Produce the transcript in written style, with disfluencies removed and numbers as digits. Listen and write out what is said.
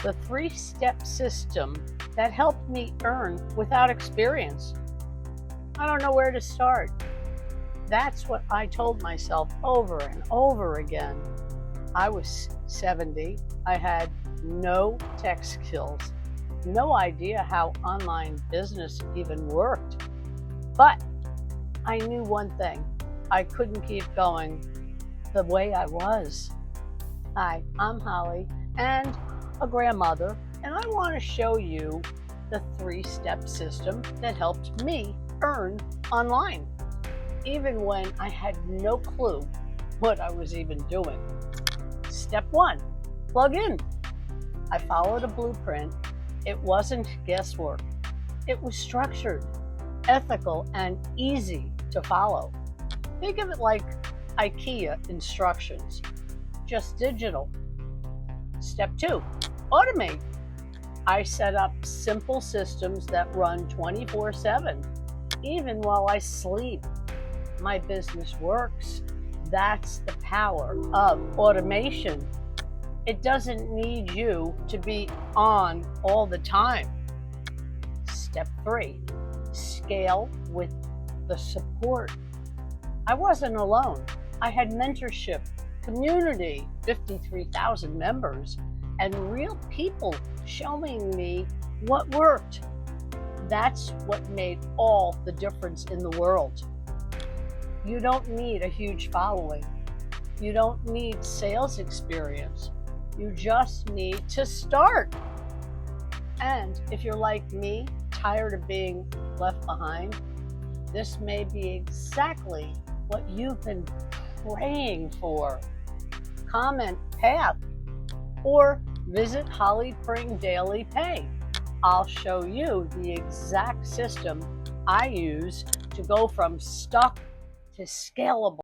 the three-step system that helped me earn without experience. I don't know where to start. That's what I told myself over and over again. I was 70. I had no tech skills, no idea how online business even worked. But I knew one thing. I couldn't keep going the way I was. Hi, I'm Holly and a grandmother, and I want to show you the three-step system that helped me earn online, even when I had no clue what I was even doing. Step one, plug in. I followed a blueprint. It wasn't guesswork. It was structured, ethical, and easy to follow. Think of it like IKEA instructions, just digital. Step two, automate. I set up simple systems that run 24/7, even while I sleep. My business works. That's the power of automation. It doesn't need you to be on all the time. Step three, scale with the support. I wasn't alone. I had mentorship, community, 53,000 members, and real people showing me what worked. That's what made all the difference in the world. You don't need a huge following. You don't need sales experience. You just need to start. And if you're like me, tired of being left behind, this may be exactly what you've been praying for. Comment PATH or visit Holly Pring Daily Pay. I'll show you the exact system I use to go from stuck to scalable.